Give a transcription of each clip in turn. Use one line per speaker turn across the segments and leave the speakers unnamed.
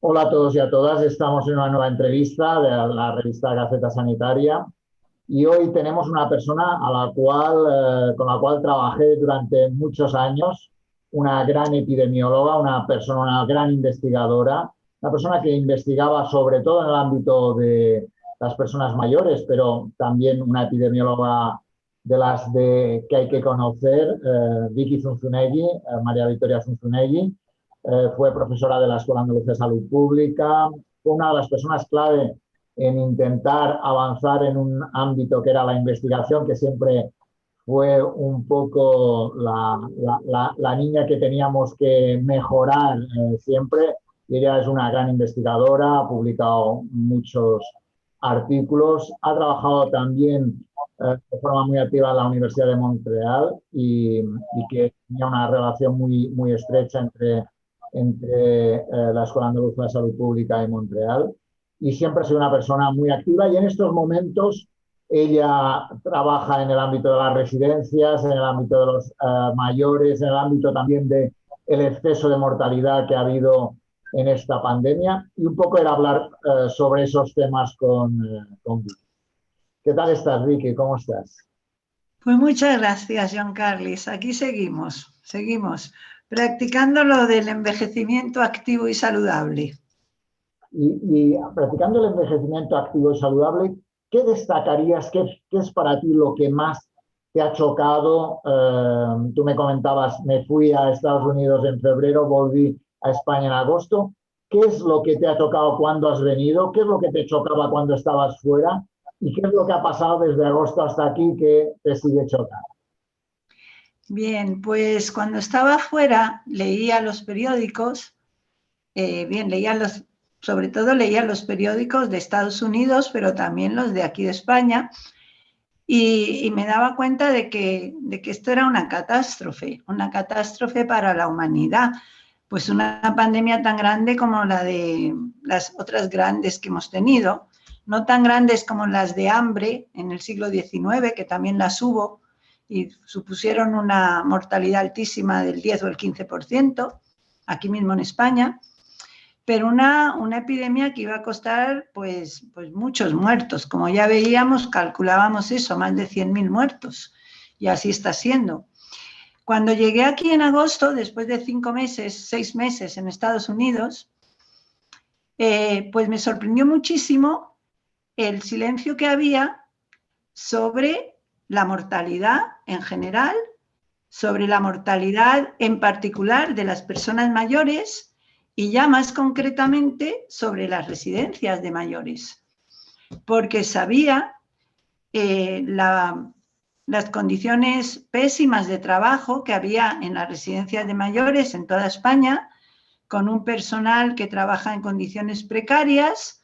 Hola a todos y a todas. Estamos en una nueva entrevista de la revista Gaceta Sanitaria y hoy tenemos una persona con la cual trabajé durante muchos años, una gran epidemióloga, una persona, una gran investigadora, una persona que investigaba sobre todo en el ámbito de las personas mayores, pero también una epidemióloga que hay que conocer, Vicky Zunzunegui, María Victoria Zunzunegui. Fue profesora de la Escuela Andaluza de Salud Pública, fue una de las personas clave en intentar avanzar en un ámbito que era la investigación, que siempre fue un poco la niña que teníamos que mejorar siempre. Y ella es una gran investigadora, ha publicado muchos artículos, ha trabajado también de forma muy activa en la Universidad de Montreal y que tenía una relación muy estrecha entre la Escuela Andaluza de Salud Pública y Montreal. Y siempre ha sido una persona muy activa y en estos momentos ella trabaja en el ámbito de las residencias, en el ámbito de los mayores, en el ámbito también del exceso de mortalidad que ha habido en esta pandemia y un poco era hablar sobre esos temas con Vicky. ¿Qué tal estás, Vicky? ¿Cómo estás?
Pues muchas gracias, John Carlis. Aquí seguimos practicando lo del envejecimiento activo y saludable.
Y practicando el envejecimiento activo y saludable, ¿qué destacarías? ¿Qué es para ti lo que más te ha chocado? Tú me comentabas, me fui a Estados Unidos en febrero, volví a España en agosto. ¿Qué es lo que te ha tocado cuando has venido? ¿Qué es lo que te chocaba cuando estabas fuera? ¿Y qué es lo que ha pasado desde agosto hasta aquí que te sigue chocando?
Bien, pues cuando estaba fuera leía los periódicos, sobre todo leía los periódicos de Estados Unidos, pero también los de aquí de España, y me daba cuenta de que esto era una catástrofe para la humanidad, pues una pandemia tan grande como la de las otras grandes que hemos tenido, no tan grandes como las de hambre en el siglo XIX, que también las hubo y supusieron una mortalidad altísima del 10 o el 15%, aquí mismo en España, pero una epidemia que iba a costar pues muchos muertos. Como ya veíamos, calculábamos eso, más de 100.000 muertos, y así está siendo. Cuando llegué aquí en agosto, después de 6 meses en Estados Unidos, pues me sorprendió muchísimo el silencio que había sobre la mortalidad en general, sobre la mortalidad en particular de las personas mayores y ya más concretamente sobre las residencias de mayores, porque sabía las condiciones pésimas de trabajo que había en las residencias de mayores en toda España, con un personal que trabaja en condiciones precarias,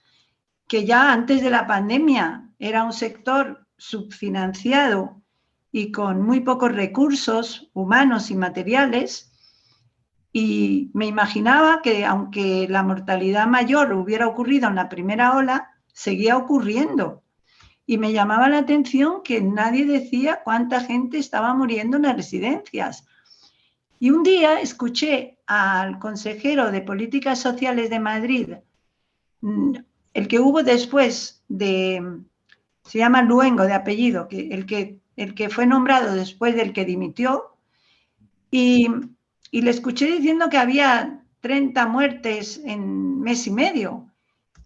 que ya antes de la pandemia era un sector subfinanciado y con muy pocos recursos humanos y materiales. Y me imaginaba que aunque la mortalidad mayor hubiera ocurrido en la primera ola, seguía ocurriendo. Y me llamaba la atención que nadie decía cuánta gente estaba muriendo en las residencias. Y un día escuché al consejero de Políticas Sociales de Madrid, el que hubo después se llama Luengo de apellido, el que fue nombrado después del que dimitió, y le escuché diciendo que había 30 muertes en mes y medio.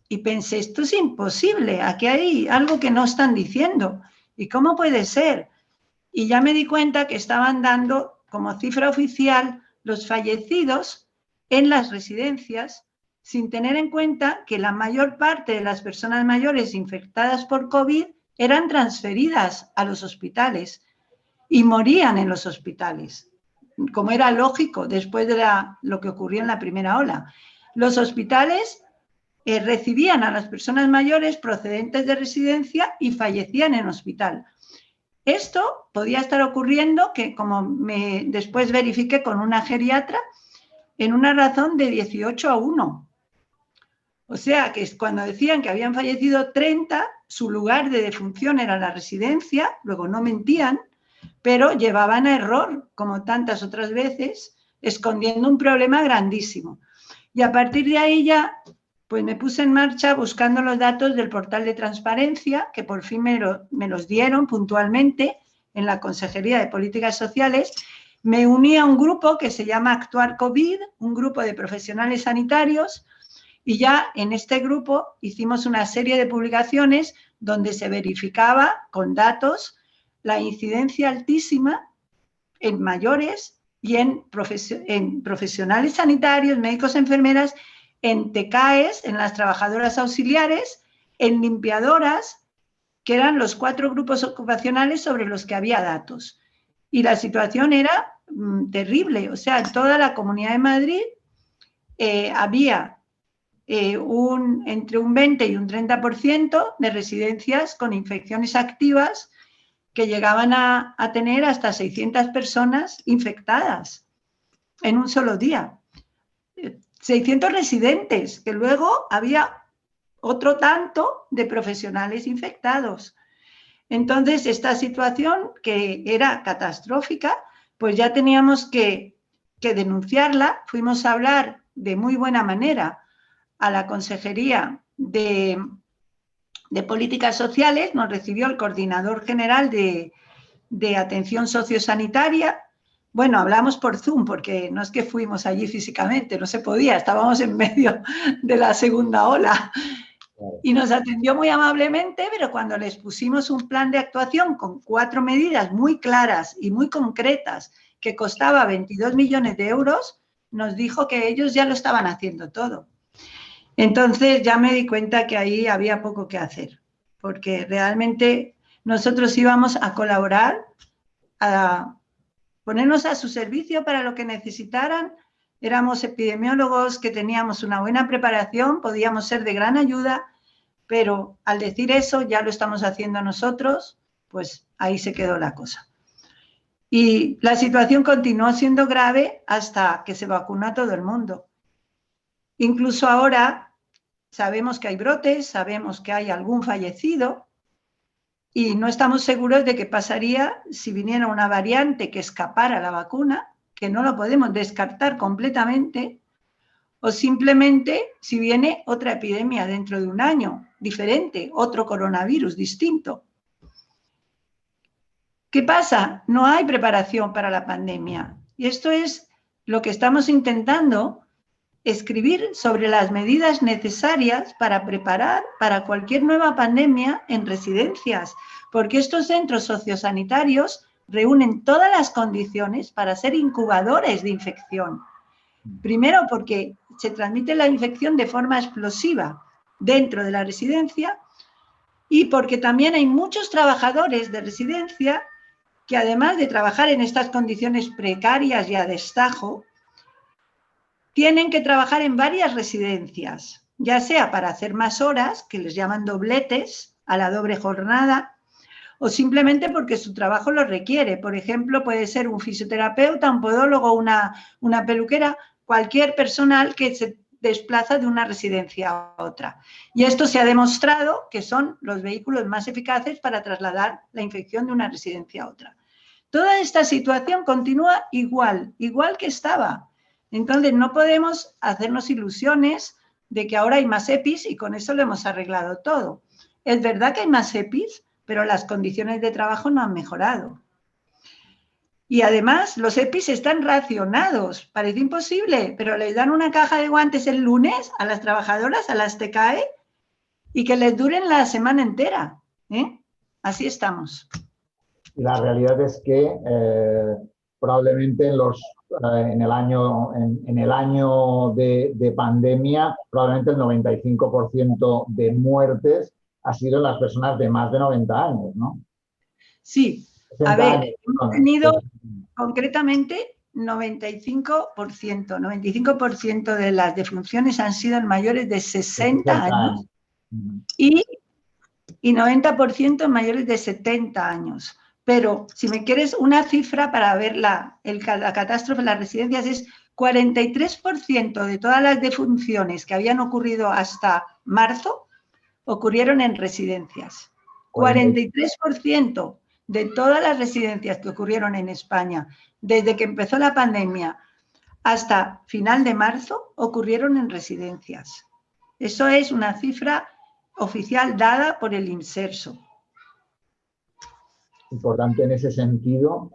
Y pensé, esto es imposible, aquí hay algo que no están diciendo. ¿Y cómo puede ser? Y ya me di cuenta que estaban dando como cifra oficial los fallecidos en las residencias, sin tener en cuenta que la mayor parte de las personas mayores infectadas por COVID eran transferidas a los hospitales y morían en los hospitales, como era lógico después de lo que ocurrió en la primera ola. Los hospitales recibían a las personas mayores procedentes de residencia y fallecían en hospital. Esto podía estar ocurriendo, que como después verifiqué con una geriatra, en una razón de 18-1. O sea, que cuando decían que habían fallecido 30, su lugar de defunción era la residencia, luego no mentían, pero llevaban a error, como tantas otras veces, escondiendo un problema grandísimo. Y a partir de ahí ya Pues me puse en marcha buscando los datos del portal de transparencia, que por fin me los dieron puntualmente en la Consejería de Políticas Sociales. Me uní a un grupo que se llama Actuar COVID, un grupo de profesionales sanitarios, y ya en este grupo hicimos una serie de publicaciones donde se verificaba con datos la incidencia altísima en mayores y en profesionales sanitarios, médicos, enfermeras, en TECAES, en las trabajadoras auxiliares, en limpiadoras, que eran los 4 grupos ocupacionales sobre los que había datos. Y la situación era terrible. O sea, en toda la Comunidad de Madrid había entre un 20 y un 30% de residencias con infecciones activas que llegaban a tener hasta 600 personas infectadas en un solo día. 600 residentes, que luego había otro tanto de profesionales infectados. Entonces, esta situación, que era catastrófica, pues ya teníamos que denunciarla. Fuimos a hablar de muy buena manera a la Consejería de Políticas Sociales, nos recibió el Coordinador General de Atención Sociosanitaria. Bueno, hablamos por Zoom porque no es que fuimos allí físicamente, no se podía, estábamos en medio de la segunda ola. Y nos atendió muy amablemente, pero cuando les pusimos un plan de actuación con 4 medidas muy claras y muy concretas, que costaba 22 millones de euros, nos dijo que ellos ya lo estaban haciendo todo. Entonces ya me di cuenta que ahí había poco que hacer, porque realmente nosotros íbamos a colaborar, a ponernos a su servicio para lo que necesitaran. Éramos epidemiólogos que teníamos una buena preparación, podíamos ser de gran ayuda, pero al decir eso, ya lo estamos haciendo nosotros, pues ahí se quedó la cosa. Y la situación continuó siendo grave hasta que se vacunó a todo el mundo. Incluso ahora sabemos que hay brotes, sabemos que hay algún fallecido y no estamos seguros de qué pasaría si viniera una variante que escapara a la vacuna, que no lo podemos descartar completamente, o simplemente si viene otra epidemia dentro de un año, diferente, otro coronavirus distinto. ¿Qué pasa? No hay preparación para la pandemia. Y esto es lo que estamos intentando escribir sobre las medidas necesarias para preparar para cualquier nueva pandemia en residencias, porque estos centros sociosanitarios reúnen todas las condiciones para ser incubadores de infección. Primero, porque se transmite la infección de forma explosiva dentro de la residencia y porque también hay muchos trabajadores de residencia que, además de trabajar en estas condiciones precarias y a destajo, tienen que trabajar en varias residencias, ya sea para hacer más horas, que les llaman dobletes, a la doble jornada, o simplemente porque su trabajo lo requiere. Por ejemplo, puede ser un fisioterapeuta, un podólogo, una peluquera, cualquier personal que se desplaza de una residencia a otra. Y esto se ha demostrado que son los vehículos más eficaces para trasladar la infección de una residencia a otra. Toda esta situación continúa igual que estaba. Entonces, no podemos hacernos ilusiones de que ahora hay más EPIs y con eso lo hemos arreglado todo. Es verdad que hay más EPIs, pero las condiciones de trabajo no han mejorado. Y además, los EPIs están racionados. Parece imposible, pero les dan una caja de guantes el lunes a las trabajadoras, a las TECAE, y que les duren la semana entera. Así estamos.
Y la realidad es que probablemente en el año de pandemia, probablemente el 95% de muertes ha sido en las personas de más de 90 años, ¿no?
Sí. A ver, hemos tenido concretamente 95% de las defunciones han sido en mayores de 60 años y 90% en mayores de 70 años. Pero si me quieres una cifra para ver la catástrofe en las residencias, es 43% de todas las defunciones que habían ocurrido hasta marzo ocurrieron en residencias. 43% de todas las residencias que ocurrieron en España desde que empezó la pandemia hasta final de marzo ocurrieron en residencias. Eso es una cifra oficial dada por el INSERSO.
Importante en ese sentido.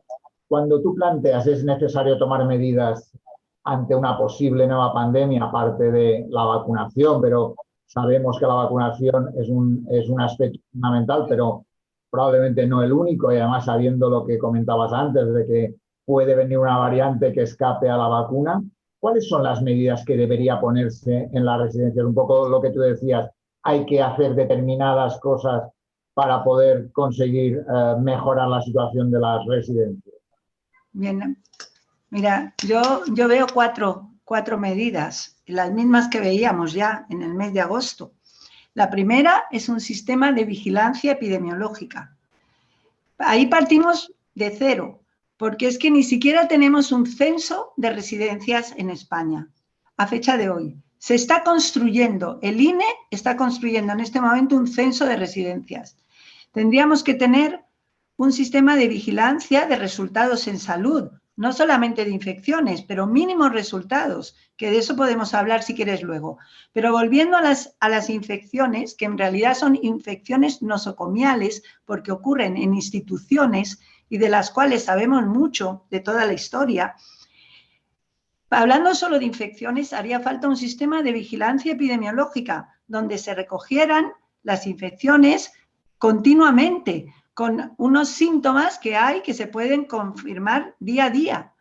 Cuando tú planteas es necesario tomar medidas ante una posible nueva pandemia, aparte de la vacunación, pero sabemos que la vacunación es un aspecto fundamental, pero probablemente no el único, y además sabiendo lo que comentabas antes de que puede venir una variante que escape a la vacuna, ¿cuáles son las medidas que debería ponerse en las residencias? Un poco lo que tú decías, hay que hacer determinadas cosas para poder conseguir mejorar la situación de las residencias.
Bien, mira, yo veo cuatro medidas, las mismas que veíamos ya en el mes de agosto. La primera es un sistema de vigilancia epidemiológica. Ahí partimos de cero, porque es que ni siquiera tenemos un censo de residencias en España a fecha de hoy. Se está construyendo, el INE está construyendo en este momento un censo de residencias. Tendríamos que tener un sistema de vigilancia de resultados en salud, no solamente de infecciones, pero mínimos resultados, que de eso podemos hablar si quieres luego. Pero volviendo a las infecciones, que en realidad son infecciones nosocomiales, porque ocurren en instituciones y de las cuales sabemos mucho de toda la historia. Hablando solo de infecciones, haría falta un sistema de vigilancia epidemiológica, donde se recogieran las infecciones continuamente, con unos síntomas que hay que se pueden confirmar día a día.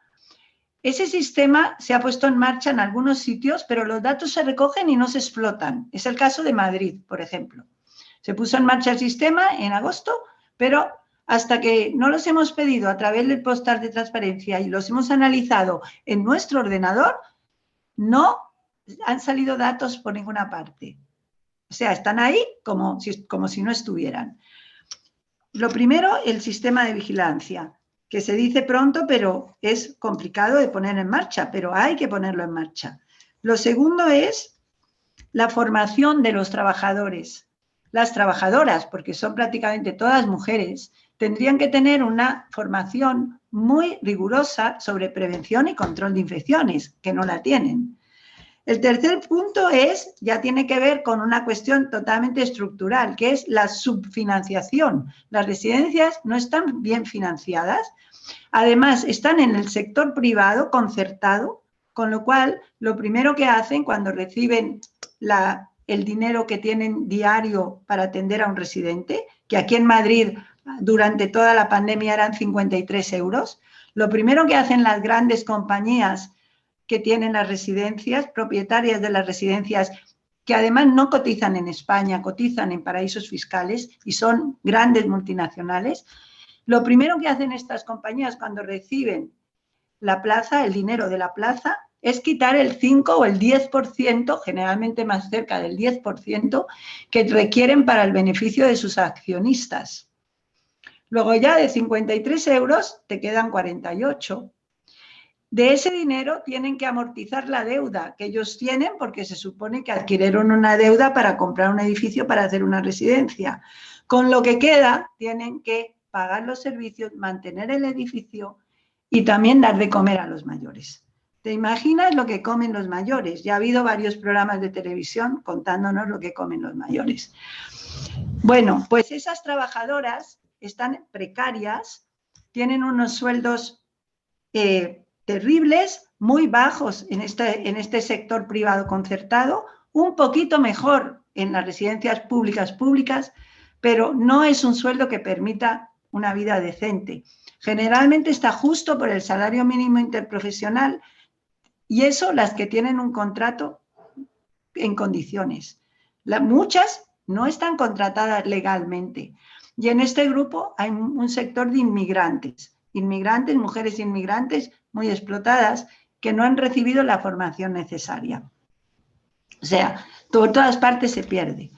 Ese sistema se ha puesto en marcha en algunos sitios, pero los datos se recogen y no se explotan. Es el caso de Madrid, por ejemplo. Se puso en marcha el sistema en agosto, pero hasta que no los hemos pedido a través del postal de transparencia y los hemos analizado en nuestro ordenador, no han salido datos por ninguna parte. O sea, están ahí como si no estuvieran. Lo primero, el sistema de vigilancia, que se dice pronto, pero es complicado de poner en marcha, pero hay que ponerlo en marcha. Lo segundo es la formación de los trabajadores. Las trabajadoras, porque son prácticamente todas mujeres, tendrían que tener una formación muy rigurosa sobre prevención y control de infecciones, que no la tienen. El tercer punto ya tiene que ver con una cuestión totalmente estructural, que es la subfinanciación. Las residencias no están bien financiadas, además están en el sector privado concertado, con lo cual lo primero que hacen cuando reciben el dinero que tienen diario para atender a un residente, que aquí en Madrid durante toda la pandemia eran 53 euros, lo primero que hacen las grandes compañías que tienen las residencias, propietarias de las residencias, que además no cotizan en España, cotizan en paraísos fiscales y son grandes multinacionales. Lo primero que hacen estas compañías cuando reciben la plaza, el dinero de la plaza, es quitar el 5 o el 10%, generalmente más cerca del 10%, que requieren para el beneficio de sus accionistas. Luego ya de 53 euros te quedan 48. De ese dinero tienen que amortizar la deuda que ellos tienen porque se supone que adquirieron una deuda para comprar un edificio para hacer una residencia. Con lo que queda tienen que pagar los servicios, mantener el edificio y también dar de comer a los mayores. ¿Te imaginas lo que comen los mayores? Ya ha habido varios programas de televisión contándonos lo que comen los mayores. Bueno, pues esas trabajadoras están precarias, tienen unos sueldos terribles, muy bajos en este sector privado concertado, un poquito mejor en las residencias públicas, pero no es un sueldo que permita una vida decente. Generalmente está justo por el salario mínimo interprofesional y eso las que tienen un contrato en condiciones. Muchas no están contratadas legalmente y en este grupo hay un sector de inmigrantes, mujeres inmigrantes muy explotadas que no han recibido la formación necesaria. O sea, por todas partes se pierde.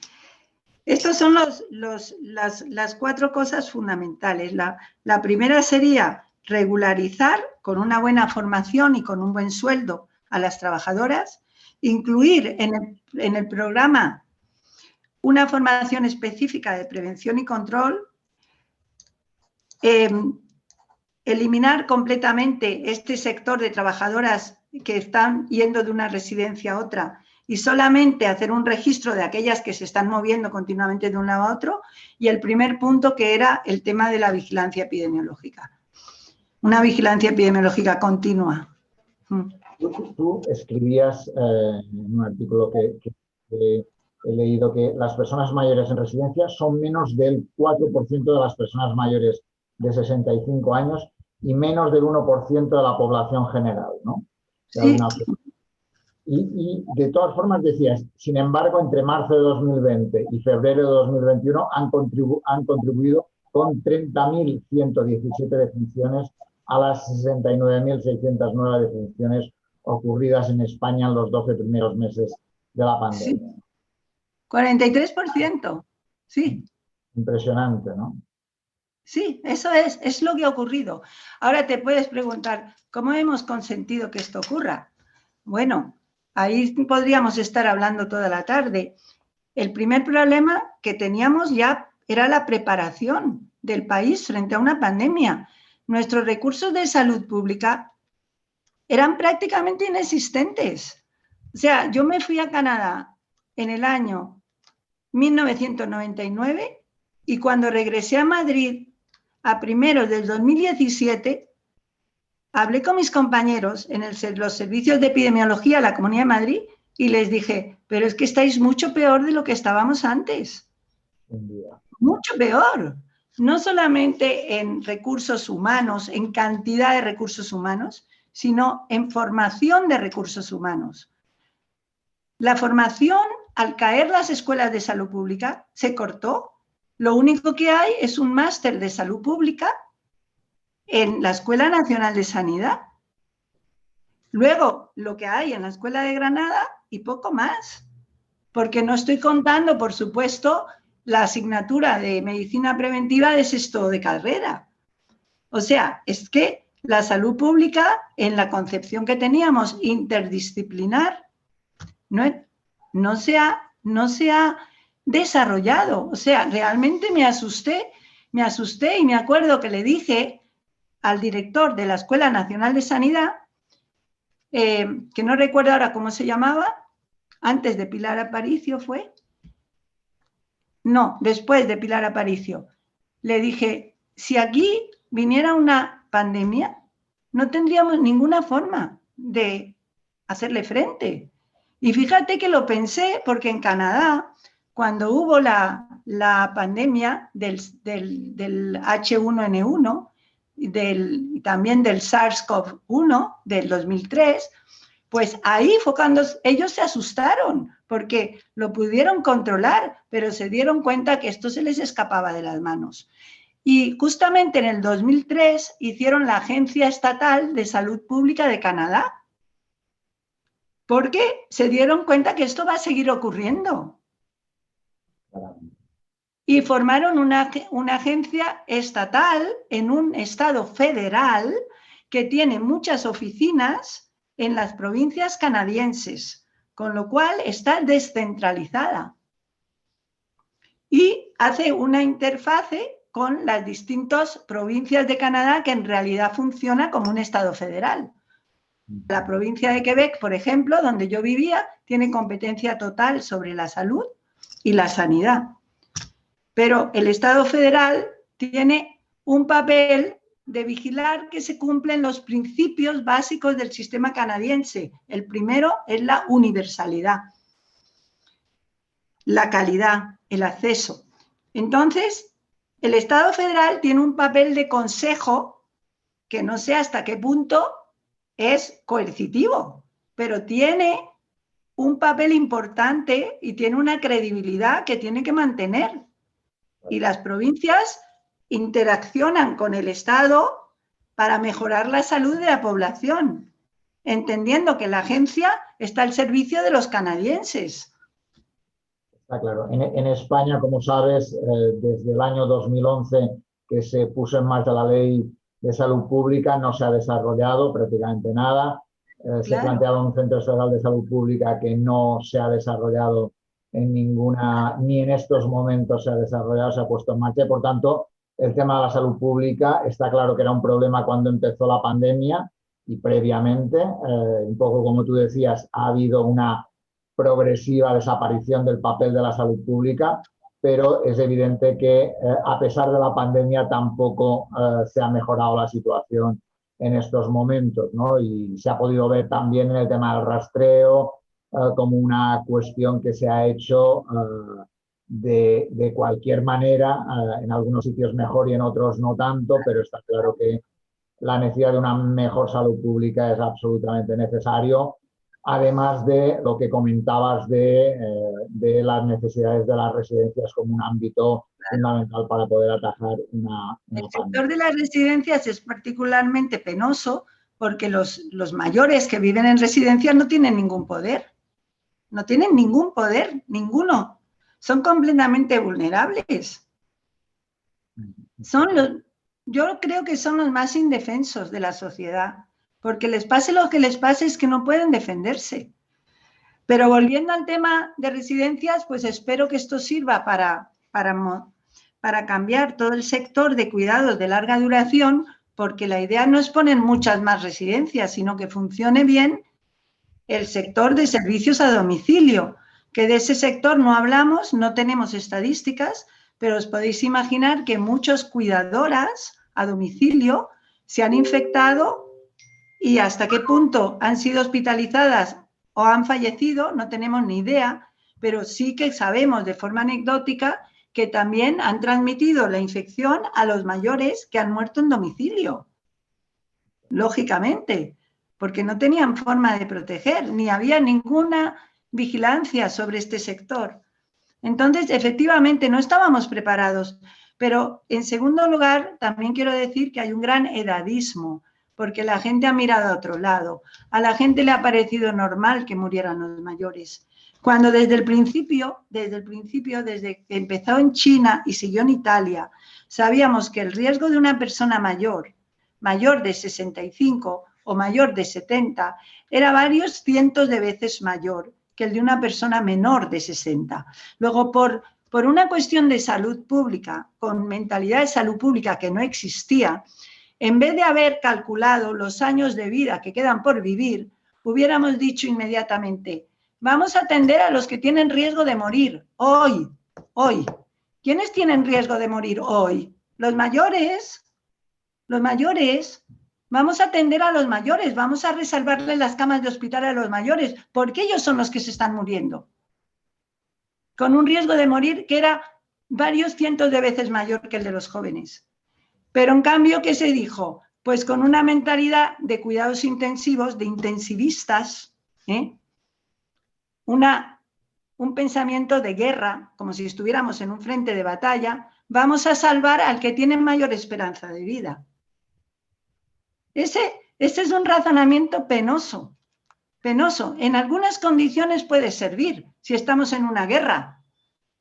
Estas son las cuatro cosas fundamentales. La primera sería regularizar con una buena formación y con un buen sueldo a las trabajadoras, incluir en el programa una formación específica de prevención y control, eliminar completamente este sector de trabajadoras que están yendo de una residencia a otra y solamente hacer un registro de aquellas que se están moviendo continuamente de un lado a otro, y el primer punto, que era el tema de la vigilancia epidemiológica. Una vigilancia epidemiológica continua.
Tú escribías en un artículo que he leído que las personas mayores en residencia son menos del 4% de las personas mayores de 65 años y menos del 1% de la población general, ¿no?
Sí.
Y de todas formas decías, sin embargo, entre marzo de 2020 y febrero de 2021 han contribuido con 30.117 defunciones a las 69.609 defunciones ocurridas en España en los 12 primeros meses de la pandemia.
Sí. 43%, sí.
Impresionante, ¿no?
Sí, eso es lo que ha ocurrido. Ahora te puedes preguntar, ¿cómo hemos consentido que esto ocurra? Bueno, ahí podríamos estar hablando toda la tarde. El primer problema que teníamos ya era la preparación del país frente a una pandemia. Nuestros recursos de salud pública eran prácticamente inexistentes. O sea, yo me fui a Canadá en el año 1999 y cuando regresé a Madrid a primeros del 2017, hablé con mis compañeros en los servicios de epidemiología de la Comunidad de Madrid y les dije, pero es que estáis mucho peor de lo que estábamos antes. Mucho peor. No solamente en recursos humanos, en cantidad de recursos humanos, sino en formación de recursos humanos. La formación, al caer las escuelas de salud pública, se cortó. Lo único que hay es un máster de salud pública en la Escuela Nacional de Sanidad. Luego, lo que hay en la Escuela de Granada y poco más. Porque no estoy contando, por supuesto, la asignatura de medicina preventiva de sexto de carrera. O sea, es que la salud pública, en la concepción que teníamos interdisciplinar, no se ha desarrollado. O sea, realmente me asusté y me acuerdo que le dije al director de la Escuela Nacional de Sanidad, que no recuerdo ahora cómo se llamaba, antes de Pilar Aparicio fue, no, después de Pilar Aparicio, le dije, si aquí viniera una pandemia, no tendríamos ninguna forma de hacerle frente. Y fíjate que lo pensé porque en Canadá, cuando hubo la pandemia del H1N1 y también del SARS-CoV-1 del 2003, pues ahí fue cuando ellos se asustaron porque lo pudieron controlar, pero se dieron cuenta que esto se les escapaba de las manos. Y justamente en el 2003 hicieron la Agencia Estatal de Salud Pública de Canadá, porque se dieron cuenta que esto va a seguir ocurriendo. Y formaron una agencia estatal en un estado federal que tiene muchas oficinas en las provincias canadienses, con lo cual está descentralizada. Y hace una interfase con las distintas provincias de Canadá que en realidad funciona como un estado federal. La provincia de Quebec, por ejemplo, donde yo vivía, tiene competencia total sobre la salud y la sanidad. Pero el Estado federal tiene un papel de vigilar que se cumplen los principios básicos del sistema canadiense. El primero es la universalidad, la calidad, el acceso. Entonces, el Estado federal tiene un papel de consejo que no sé hasta qué punto es coercitivo, pero tiene un papel importante y tiene una credibilidad que tiene que mantener. Y las provincias interaccionan con el Estado para mejorar la salud de la población, entendiendo que la agencia está al servicio de los canadienses.
Está claro. En España, como sabes, desde el año 2011 que se puso en marcha la ley de salud pública, no se ha desarrollado prácticamente nada. Se planteaba un centro estatal de salud pública que no se ha desarrollado ni en estos momentos se ha desarrollado, se ha puesto en marcha. Por tanto, el tema de la salud pública está claro que era un problema cuando empezó la pandemia y previamente, un poco como tú decías, ha habido una progresiva desaparición del papel de la salud pública, pero es evidente que a pesar de la pandemia tampoco se ha mejorado la situación en estos momentos, ¿no? Y se ha podido ver también en el tema del rastreo como una cuestión que se ha hecho de cualquier manera, en algunos sitios mejor y en otros no tanto, pero está claro que la necesidad de una mejor salud pública es absolutamente necesario, además de lo que comentabas de las necesidades de las residencias como un ámbito fundamental para poder atajar una
El
pandemia.
sector de las residencias es particularmente penoso porque los mayores que viven en residencias no tienen ningún poder. No tienen ningún poder, ninguno. Son completamente vulnerables. Yo creo que son los más indefensos de la sociedad, porque les pase lo que les pase es que no pueden defenderse. Pero volviendo al tema de residencias, pues espero que esto sirva para cambiar todo el sector de cuidados de larga duración, porque la idea no es poner muchas más residencias, sino que funcione bien el sector de servicios a domicilio, que de ese sector no hablamos, no tenemos estadísticas, pero os podéis imaginar que muchas cuidadoras a domicilio se han infectado y hasta qué punto han sido hospitalizadas o han fallecido, no tenemos ni idea, pero sí que sabemos de forma anecdótica que también han transmitido la infección a los mayores que han muerto en domicilio, lógicamente, porque no tenían forma de proteger, ni había ninguna vigilancia sobre este sector. Entonces, efectivamente, no estábamos preparados, pero en segundo lugar, también quiero decir que hay un gran edadismo, porque la gente ha mirado a otro lado. A la gente le ha parecido normal que murieran los mayores. Cuando desde el principio, desde que empezó en China y siguió en Italia, sabíamos que el riesgo de una persona mayor de 65 o mayor de 70, era varios cientos de veces mayor que el de una persona menor de 60. Luego, por una cuestión de salud pública, con mentalidad de salud pública que no existía, en vez de haber calculado los años de vida que quedan por vivir, hubiéramos dicho inmediatamente, vamos a atender a los que tienen riesgo de morir hoy. ¿Quiénes tienen riesgo de morir hoy? Los mayores. Vamos a atender a los mayores, vamos a reservarles las camas de hospital a los mayores, porque ellos son los que se están muriendo. Con un riesgo de morir que era varios cientos de veces mayor que el de los jóvenes. Pero en cambio, ¿qué se dijo? Pues con una mentalidad de cuidados intensivos, de intensivistas, un pensamiento de guerra, como si estuviéramos en un frente de batalla, vamos a salvar al que tiene mayor esperanza de vida. Ese es un razonamiento penoso. En algunas condiciones puede servir, si estamos en una guerra,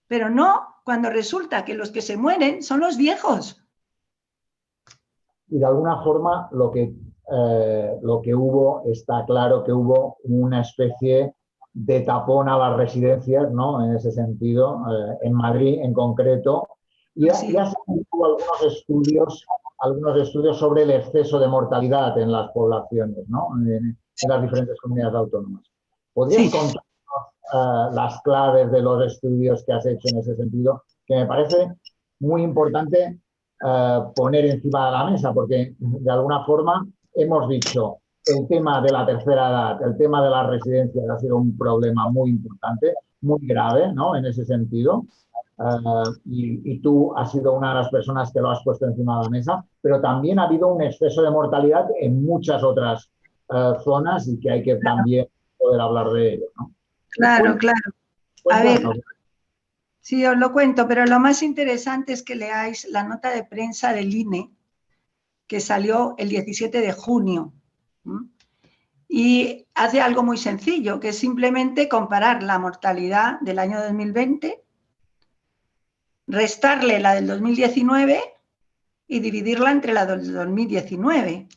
pero no cuando resulta que los que se mueren son los viejos.
Y de alguna forma lo que hubo, está claro que hubo una especie de tapón a las residencias, ¿no? En ese sentido, en Madrid en concreto, y ha salido algunos estudios sobre el exceso de mortalidad en las poblaciones, ¿no? En las diferentes comunidades autónomas. ¿Podrías contarnos las claves de los estudios que has hecho en ese sentido? Que me parece muy importante poner encima de la mesa, porque de alguna forma hemos dicho el tema de la tercera edad, el tema de las residencias ha sido un problema muy importante, muy grave, ¿no? En ese sentido. Y tú has sido una de las personas que lo has puesto encima de la mesa, pero también ha habido un exceso de mortalidad en muchas otras zonas y que hay que también poder hablar de ello, ¿no?
Claro. A ver,
Cuéntanos.
sí, os lo cuento, pero lo más interesante es que leáis la nota de prensa del INE que salió el 17 de junio. Y hace algo muy sencillo, que es simplemente comparar la mortalidad del año 2020, restarle la del 2019 y dividirla entre la del 2019.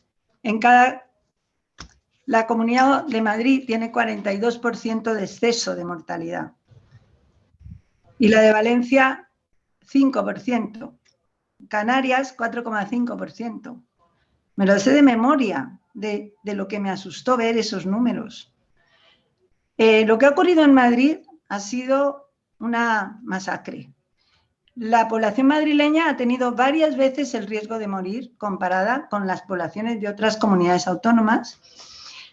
La Comunidad de Madrid tiene 42% de exceso de mortalidad y la de Valencia 5%, Canarias 4,5%. Me lo sé de memoria, de lo que me asustó ver esos números. Lo que ha ocurrido en Madrid ha sido una masacre. La población madrileña ha tenido varias veces el riesgo de morir comparada con las poblaciones de otras comunidades autónomas,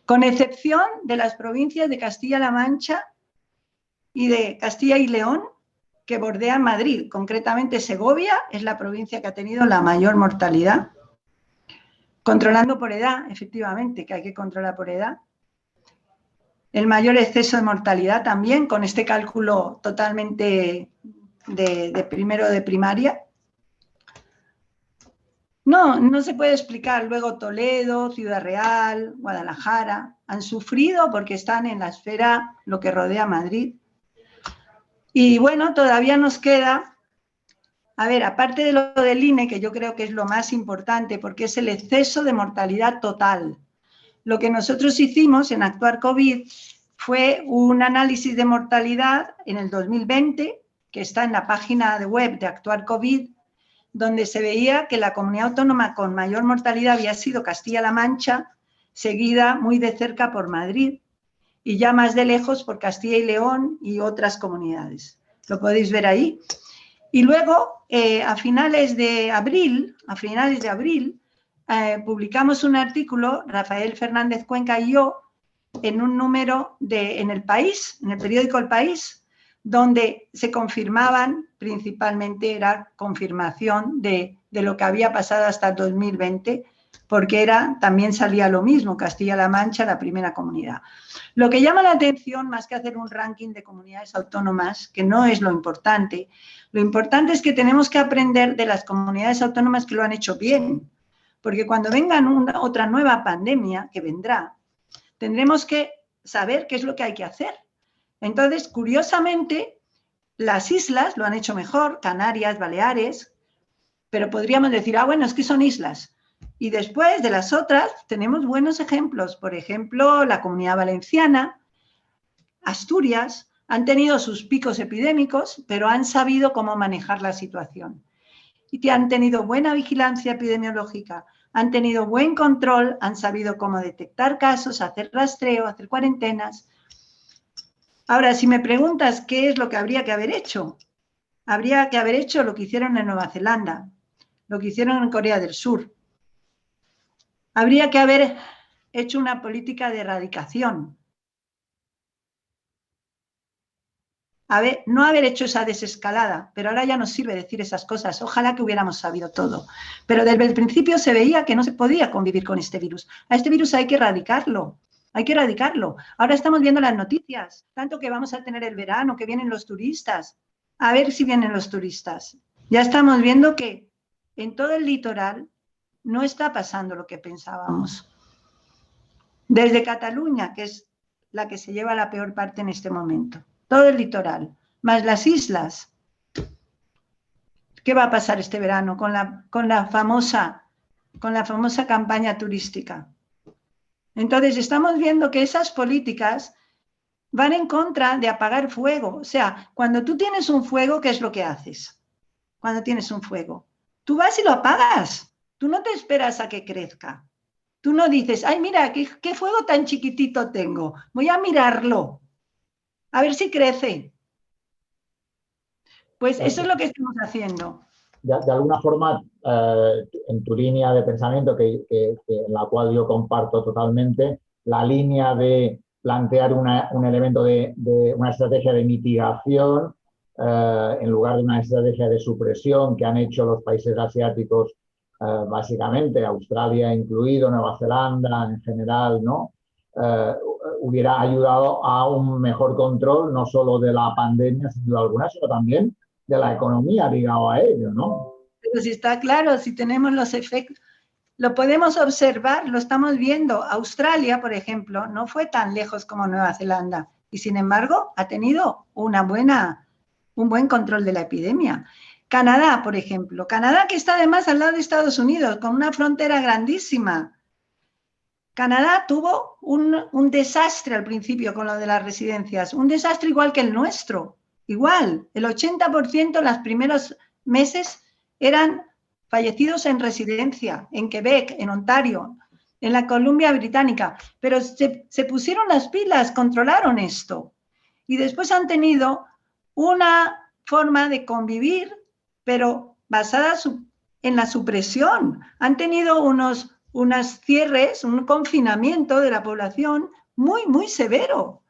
con excepción de las provincias de Castilla-La Mancha y de Castilla y León, que bordean Madrid. Concretamente, Segovia es la provincia que ha tenido la mayor mortalidad, controlando por edad, efectivamente, que hay que controlar por edad. El mayor exceso de mortalidad también, con este cálculo totalmente de primero de primaria. No se puede explicar. Luego Toledo, Ciudad Real, Guadalajara, han sufrido porque están en la esfera, lo que rodea Madrid. Y bueno, todavía nos queda, a ver, aparte de lo del INE, que yo creo que es lo más importante, porque es el exceso de mortalidad total. Lo que nosotros hicimos en Actuar COVID fue un análisis de mortalidad en el 2020, que está en la página web de Actuar COVID, donde se veía que la comunidad autónoma con mayor mortalidad había sido Castilla-La Mancha, seguida muy de cerca por Madrid, y ya más de lejos por Castilla y León y otras comunidades. Lo podéis ver ahí. Y luego, a finales de abril, publicamos un artículo, Rafael Fernández Cuenca y yo, en un número en El País, en el periódico El País, donde se confirmaban, principalmente era confirmación de lo que había pasado hasta el 2020, porque también salía lo mismo, Castilla-La Mancha, la primera comunidad. Lo que llama la atención, más que hacer un ranking de comunidades autónomas, que no es lo importante es que tenemos que aprender de las comunidades autónomas que lo han hecho bien, porque cuando venga otra nueva pandemia, que vendrá, tendremos que saber qué es lo que hay que hacer. Entonces, curiosamente, las islas lo han hecho mejor, Canarias, Baleares, pero podríamos decir, bueno, es que son islas. Y después de las otras tenemos buenos ejemplos. Por ejemplo, la Comunidad Valenciana, Asturias, han tenido sus picos epidémicos, pero han sabido cómo manejar la situación. Y han tenido buena vigilancia epidemiológica, han tenido buen control, han sabido cómo detectar casos, hacer rastreo, hacer cuarentenas. Ahora, si me preguntas qué es lo que habría que haber hecho lo que hicieron en Nueva Zelanda, lo que hicieron en Corea del Sur. Habría que haber hecho una política de erradicación. No haber hecho esa desescalada, pero ahora ya nos sirve decir esas cosas. Ojalá que hubiéramos sabido todo. Pero desde el principio se veía que no se podía convivir con este virus. A este virus hay que erradicarlo. Hay que erradicarlo. Ahora estamos viendo las noticias, tanto que vamos a tener el verano, que vienen los turistas. A ver si vienen los turistas. Ya estamos viendo que en todo el litoral no está pasando lo que pensábamos. Desde Cataluña, que es la que se lleva la peor parte en este momento. Todo el litoral, más las islas. ¿Qué va a pasar este verano con la famosa campaña turística? Entonces, estamos viendo que esas políticas van en contra de apagar fuego. O sea, cuando tú tienes un fuego, ¿qué es lo que haces? Cuando tienes un fuego, tú vas y lo apagas. Tú no te esperas a que crezca. Tú no dices, ay, mira, qué fuego tan chiquitito tengo. Voy a mirarlo. A ver si crece. Pues eso es lo que estamos haciendo.
De alguna forma, en tu línea de pensamiento, en la cual yo comparto totalmente, la línea de plantear un elemento de una estrategia de mitigación en lugar de una estrategia de supresión que han hecho los países asiáticos, básicamente, Australia incluido, Nueva Zelanda en general, ¿no? Hubiera ayudado a un mejor control, no solo de la pandemia, sin duda alguna, sino también de la economía ligado a ello, ¿no?
Pero si está claro, si tenemos los efectos, lo podemos observar, lo estamos viendo. Australia, por ejemplo, no fue tan lejos como Nueva Zelanda y, sin embargo, ha tenido un buen control de la epidemia. Canadá, por ejemplo. Canadá, que está además al lado de Estados Unidos, con una frontera grandísima. Canadá tuvo un desastre al principio con lo de las residencias, un desastre igual que el nuestro. Igual, el 80% en los primeros meses eran fallecidos en residencia, en Quebec, en Ontario. en la Columbia Británica, pero se pusieron las pilas, controlaron esto. Y después han tenido una forma de convivir, pero basada en la supresión. Han tenido unos cierres, un confinamiento de la población muy, muy severo.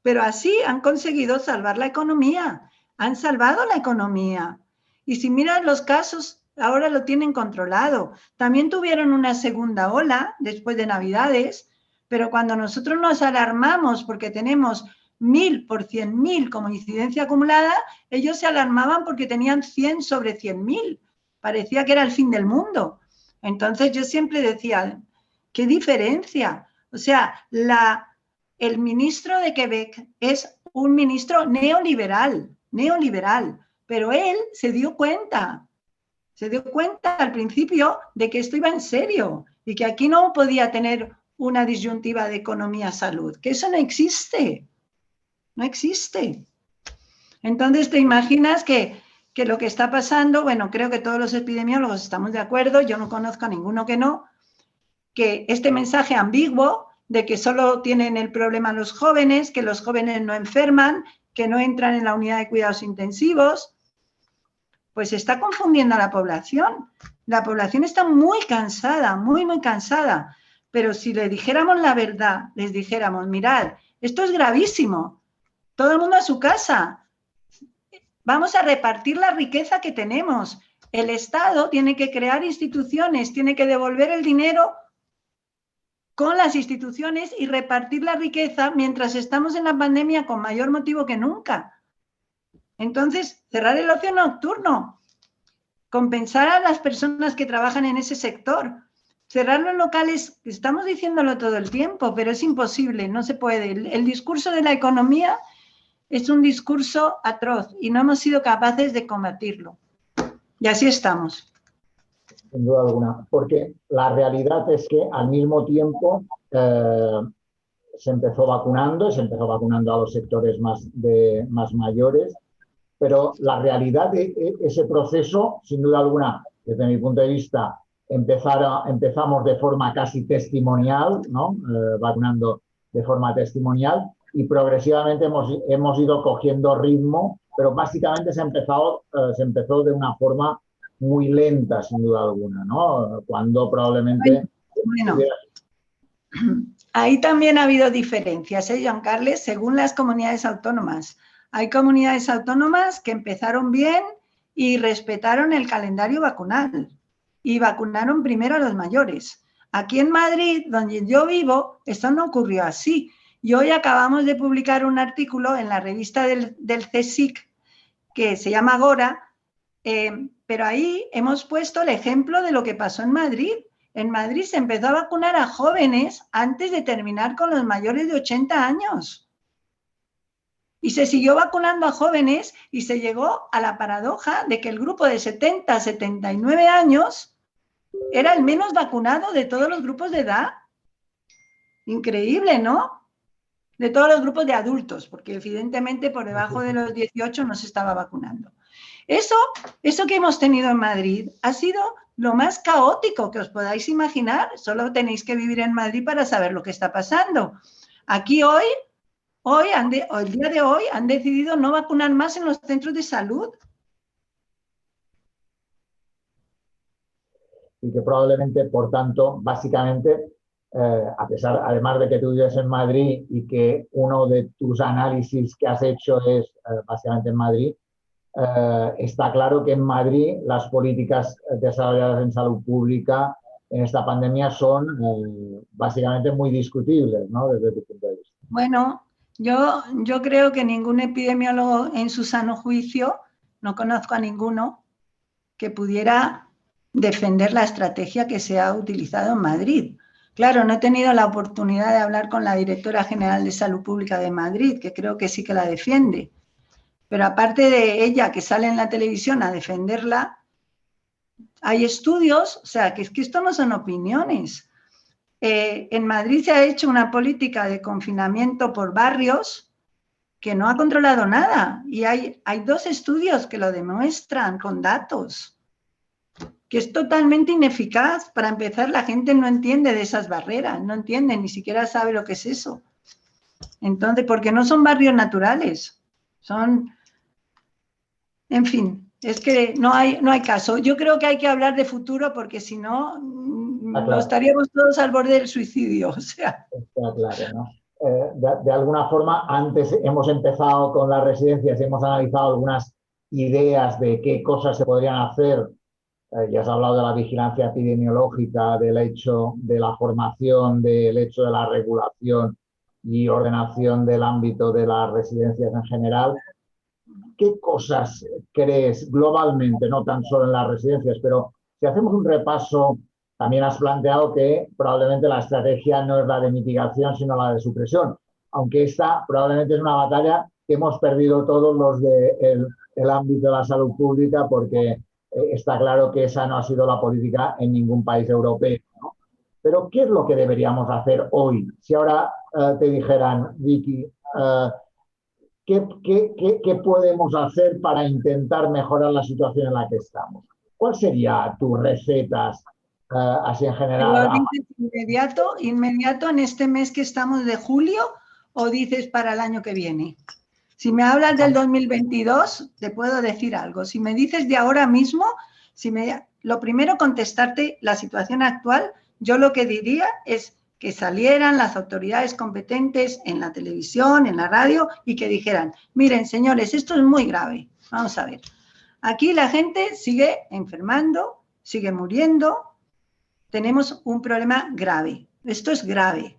Pero así han conseguido salvar la economía, han salvado la economía. Y si miras los casos, ahora lo tienen controlado. También tuvieron una segunda ola después de Navidades, pero cuando nosotros nos alarmamos porque tenemos 1000 por 100.000 como incidencia acumulada, ellos se alarmaban porque tenían 100 sobre 100.000. Parecía que era el fin del mundo. Entonces yo siempre decía, ¿qué diferencia? O sea, el ministro de Quebec es un ministro neoliberal, pero él se dio cuenta al principio de que esto iba en serio y que aquí no podía tener una disyuntiva de economía-salud, que eso no existe. Entonces te imaginas que lo que está pasando, bueno, creo que todos los epidemiólogos estamos de acuerdo, yo no conozco a ninguno que no, que este mensaje ambiguo de que solo tienen el problema los jóvenes, que los jóvenes no enferman, que no entran en la unidad de cuidados intensivos, pues está confundiendo a la población. La población está muy cansada, muy, muy cansada. Pero si le dijéramos la verdad, les dijéramos, mirad, esto es gravísimo, todo el mundo a su casa, vamos a repartir la riqueza que tenemos. El Estado tiene que crear instituciones, tiene que devolver el dinero con las instituciones y repartir la riqueza mientras estamos en la pandemia con mayor motivo que nunca. Entonces, cerrar el ocio nocturno, compensar a las personas que trabajan en ese sector, cerrar los locales, estamos diciéndolo todo el tiempo, pero es imposible, no se puede. El discurso de la economía es un discurso atroz y no hemos sido capaces de combatirlo. Y así estamos.
Sin duda alguna, porque la realidad es que al mismo tiempo se empezó vacunando a los sectores más mayores, pero la realidad de ese proceso, sin duda alguna, desde mi punto de vista, empezamos de forma casi testimonial, ¿no? Vacunando de forma testimonial, y progresivamente hemos ido cogiendo ritmo, pero básicamente se empezó de una forma muy lenta, sin duda alguna, ¿no? Cuando probablemente...
Bueno, ahí también ha habido diferencias, Joan Carles, según las comunidades autónomas. Hay comunidades autónomas que empezaron bien y respetaron el calendario vacunal y vacunaron primero a los mayores. Aquí en Madrid, donde yo vivo, esto no ocurrió así. Y hoy acabamos de publicar un artículo en la revista del CSIC que se llama Agora, pero ahí hemos puesto el ejemplo de lo que pasó en Madrid. En Madrid se empezó a vacunar a jóvenes antes de terminar con los mayores de 80 años. Y se siguió vacunando a jóvenes y se llegó a la paradoja de que el grupo de 70 a 79 años era el menos vacunado de todos los grupos de edad. Increíble, ¿no? De todos los grupos de adultos, porque evidentemente por debajo de los 18 no se estaba vacunando. Eso que hemos tenido en Madrid ha sido lo más caótico que os podáis imaginar. Solo tenéis que vivir en Madrid para saber lo que está pasando. Aquí el día de hoy, han decidido no vacunar más en los centros de salud.
Y que probablemente, por tanto, básicamente, además de que tú vives en Madrid y que uno de tus análisis que has hecho es básicamente en Madrid, está claro que en Madrid las políticas desarrolladas en salud pública en esta pandemia son básicamente muy discutibles, ¿no? Desde tu punto de vista.
Bueno, yo creo que ningún epidemiólogo en su sano juicio, no conozco a ninguno que pudiera defender la estrategia que se ha utilizado en Madrid. Claro, no he tenido la oportunidad de hablar con la directora general de Salud Pública de Madrid, que creo que sí que la defiende. Pero aparte de ella, que sale en la televisión a defenderla, hay estudios, o sea, que esto no son opiniones. En Madrid se ha hecho una política de confinamiento por barrios que no ha controlado nada. Y hay 2 estudios que lo demuestran con datos. que es totalmente ineficaz. Para empezar, la gente no entiende de esas barreras, no entiende, ni siquiera sabe lo que es eso. Entonces, porque no son barrios naturales, son, en fin, es que no hay caso. Yo creo que hay que hablar de futuro porque si no,
claro,
estaríamos todos al borde del suicidio. O sea.
está claro, ¿no? De alguna forma, antes hemos empezado con las residencias, hemos analizado algunas ideas de qué cosas se podrían hacer. Ya has hablado de la vigilancia epidemiológica, del hecho de la formación, del hecho de la regulación y ordenación del ámbito de las residencias en general. ¿Qué cosas crees globalmente, no tan solo en las residencias, pero si hacemos un repaso, también has planteado que probablemente la estrategia no es la de mitigación, sino la de supresión, aunque esta probablemente es una batalla que hemos perdido todos los del ámbito de la salud pública, porque está claro que esa no ha sido la política en ningún país europeo, ¿no? Pero ¿qué es lo que deberíamos hacer hoy? Si ahora te dijeran, Vicky, ¿qué podemos hacer para intentar mejorar la situación en la que estamos? ¿Cuál sería tus recetas así en general?
¿Lo dices inmediato en este mes que estamos de julio o dices para el año que viene? Si me hablas del 2022, te puedo decir algo. Si me dices de ahora mismo, lo primero contestarte la situación actual, yo lo que diría es que salieran las autoridades competentes en la televisión, en la radio, y que dijeran, miren, señores, esto es muy grave. Vamos a ver. Aquí la gente sigue enfermando, sigue muriendo. Tenemos un problema grave. Esto es grave.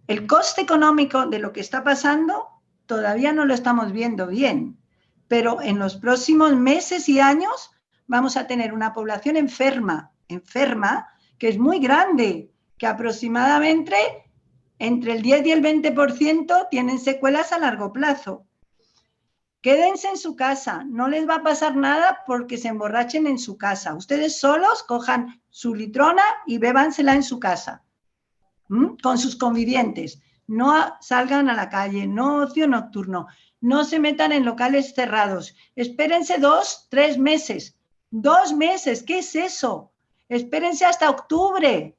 El coste económico de lo que está pasando todavía no lo estamos viendo bien, pero en los próximos meses y años vamos a tener una población enferma, que es muy grande, que aproximadamente entre el 10 y el 20% tienen secuelas a largo plazo. Quédense en su casa, no les va a pasar nada porque se emborrachen en su casa. Ustedes solos cojan su litrona y bébansela en su casa, con sus convivientes. No salgan a la calle, no ocio nocturno, no se metan en locales cerrados. Espérense 2, 3 meses. 2 meses, ¿qué es eso? Espérense hasta octubre.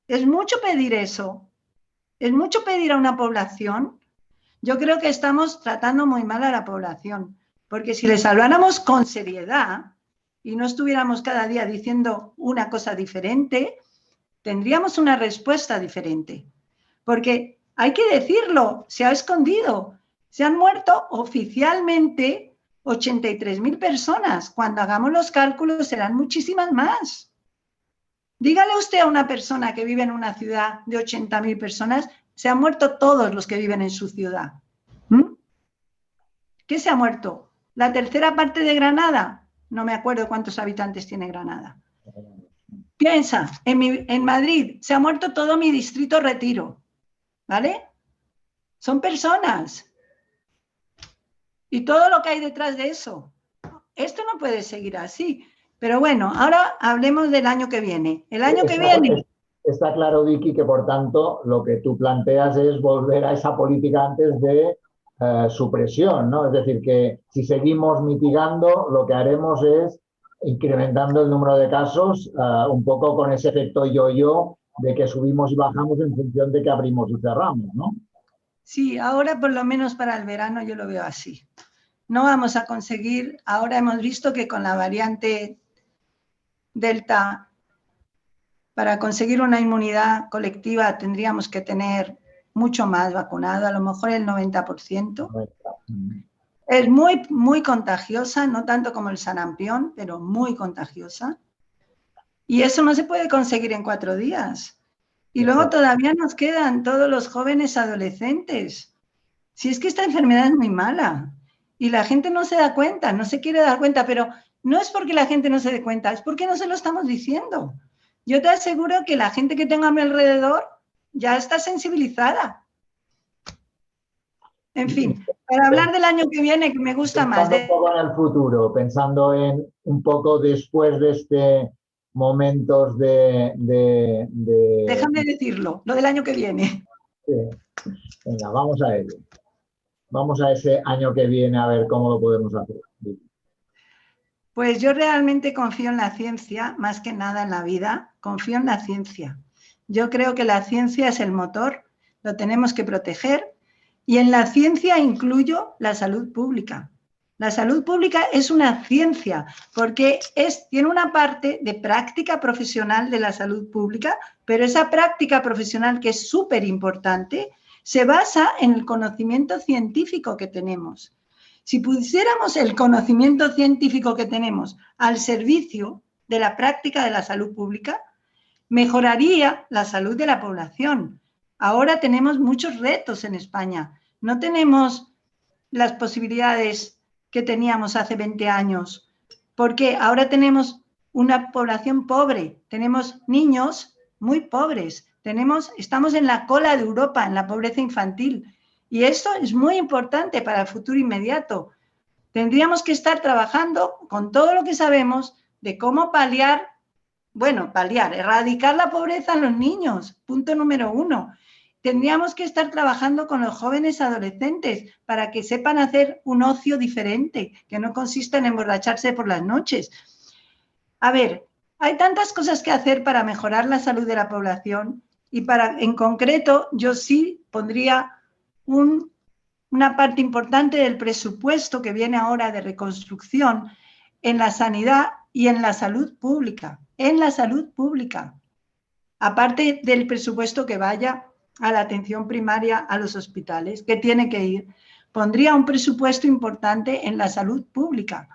Es mucho pedir eso. Es mucho pedir a una población. Yo creo que estamos tratando muy mal a la población, porque si les habláramos con seriedad y no estuviéramos cada día diciendo una cosa diferente, tendríamos una respuesta diferente. Porque hay que decirlo, se ha escondido. Se han muerto oficialmente 83.000 personas. Cuando hagamos los cálculos serán muchísimas más. Dígale usted a una persona que vive en una ciudad de 80.000 personas, se han muerto todos los que viven en su ciudad. ¿Qué se ha muerto? ¿La tercera parte de Granada? No me acuerdo cuántos habitantes tiene Granada. Piensa, en Madrid se ha muerto todo mi distrito Retiro, ¿vale? Son personas. Y todo lo que hay detrás de eso. Esto no puede seguir así. Pero bueno, ahora hablemos del año que viene. El año que viene...
Está claro, Vicky, que por tanto lo que tú planteas es volver a esa política antes de supresión, ¿no? Es decir, que si seguimos mitigando, lo que haremos es incrementando el número de casos, un poco con ese efecto yo-yo de que subimos y bajamos en función de que abrimos y cerramos, ¿no?
Sí, ahora por lo menos para el verano yo lo veo así. No vamos a conseguir, ahora hemos visto que con la variante Delta, para conseguir una inmunidad colectiva tendríamos que tener mucho más vacunado, a lo mejor el 90%. Es muy, muy contagiosa, no tanto como el sarampión, pero muy contagiosa. Y eso no se puede conseguir en 4 días. Y luego todavía nos quedan todos los jóvenes adolescentes. Si es que esta enfermedad es muy mala y la gente no se da cuenta, no se quiere dar cuenta, pero no es porque la gente no se dé cuenta, es porque no se lo estamos diciendo. Yo te aseguro que la gente que tengo a mi alrededor ya está sensibilizada. En fin, para hablar del año que viene, que me gusta más.
Pensando un poco en el futuro, pensando en un poco después de este momentos de...
Déjame decirlo, lo del año que viene.
Sí. Venga, vamos a ello. Vamos a ese año que viene a ver cómo lo podemos hacer.
Pues yo realmente confío en la ciencia, más que nada en la vida, confío en la ciencia. Yo creo que la ciencia es el motor, lo tenemos que proteger, y en la ciencia incluyo la salud pública. La salud pública es una ciencia porque tiene una parte de práctica profesional de la salud pública, pero esa práctica profesional, que es súper importante, se basa en el conocimiento científico que tenemos. Si pusiéramos el conocimiento científico que tenemos al servicio de la práctica de la salud pública, mejoraría la salud de la población. Ahora tenemos muchos retos en España. No tenemos las posibilidades que teníamos hace 20 años, porque ahora tenemos una población pobre, tenemos niños muy pobres, estamos en la cola de Europa en la pobreza infantil, y esto es muy importante para el futuro inmediato. Tendríamos que estar trabajando con todo lo que sabemos de cómo erradicar la pobreza en los niños, punto número 1. Tendríamos que estar trabajando con los jóvenes adolescentes para que sepan hacer un ocio diferente, que no consista en emborracharse por las noches. A ver, hay tantas cosas que hacer para mejorar la salud de la población, y en concreto yo sí pondría una parte importante del presupuesto que viene ahora de reconstrucción en la sanidad y en la salud pública. En la salud pública, aparte del presupuesto que vaya a la atención primaria, a los hospitales, que tiene que ir, pondría un presupuesto importante en la salud pública,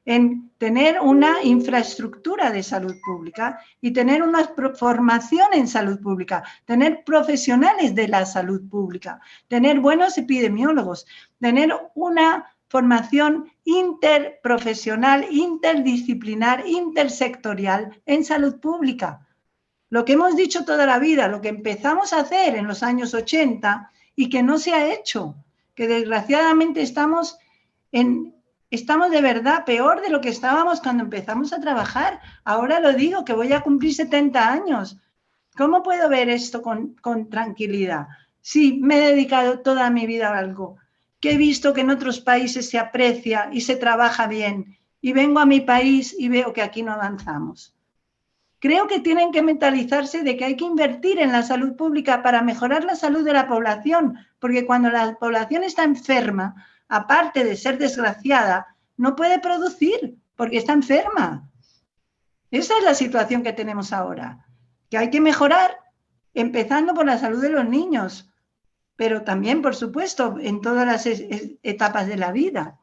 en tener una infraestructura de salud pública y tener una formación en salud pública, tener profesionales de la salud pública, tener buenos epidemiólogos, tener una formación interprofesional, interdisciplinar, intersectorial en salud pública. Lo que hemos dicho toda la vida, lo que empezamos a hacer en los años 80 y que no se ha hecho, que desgraciadamente estamos de verdad peor de lo que estábamos cuando empezamos a trabajar. Ahora lo digo, que voy a cumplir 70 años. ¿Cómo puedo ver esto con tranquilidad? Sí, me he dedicado toda mi vida a algo que he visto que en otros países se aprecia y se trabaja bien, y vengo a mi país y veo que aquí no avanzamos. Creo que tienen que mentalizarse de que hay que invertir en la salud pública para mejorar la salud de la población, porque cuando la población está enferma, aparte de ser desgraciada, no puede producir porque está enferma. Esa es la situación que tenemos ahora, que hay que mejorar, empezando por la salud de los niños, pero también, por supuesto, en todas las etapas de la vida.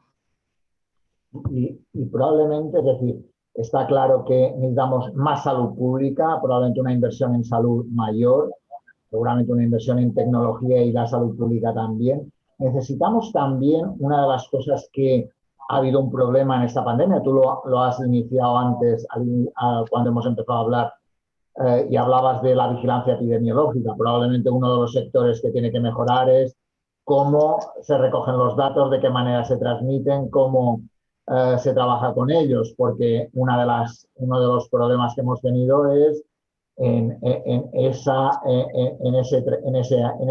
Y probablemente, es decir, está claro que necesitamos más salud pública, probablemente una inversión en salud mayor, seguramente una inversión en tecnología y la salud pública también. Necesitamos también, una de las cosas que ha habido un problema en esta pandemia, tú lo has iniciado antes cuando hemos empezado a hablar y hablabas de la vigilancia epidemiológica. Probablemente uno de los sectores que tiene que mejorar es cómo se recogen los datos, de qué manera se transmiten, cómo se trabaja con ellos, porque uno de los problemas que hemos tenido es en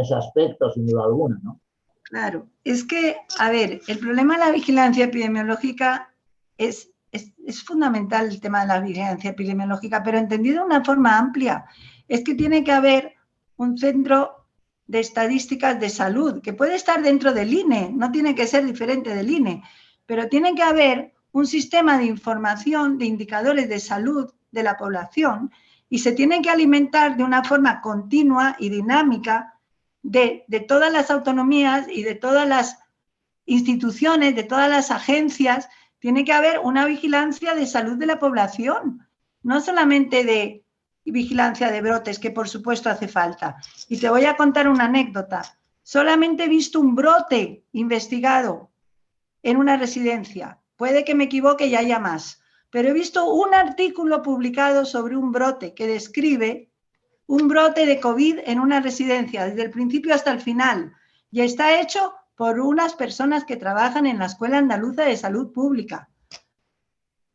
ese aspecto, sin duda alguna, ¿no?
Claro, es que, a ver, el problema de la vigilancia epidemiológica es fundamental, el tema de la vigilancia epidemiológica, pero entendido de una forma amplia. Es que tiene que haber un centro de estadísticas de salud, que puede estar dentro del INE, no tiene que ser diferente del INE, pero tiene que haber un sistema de información de indicadores de salud de la población, y se tiene que alimentar de una forma continua y dinámica de todas las autonomías y de todas las instituciones, de todas las agencias. Tiene que haber una vigilancia de salud de la población, no solamente de vigilancia de brotes, que por supuesto hace falta. Y te voy a contar una anécdota. Solamente he visto un brote investigado en una residencia. Puede que me equivoque y haya más, pero he visto un artículo publicado sobre un brote que describe un brote de COVID en una residencia, desde el principio hasta el final, y está hecho por unas personas que trabajan en la Escuela Andaluza de Salud Pública.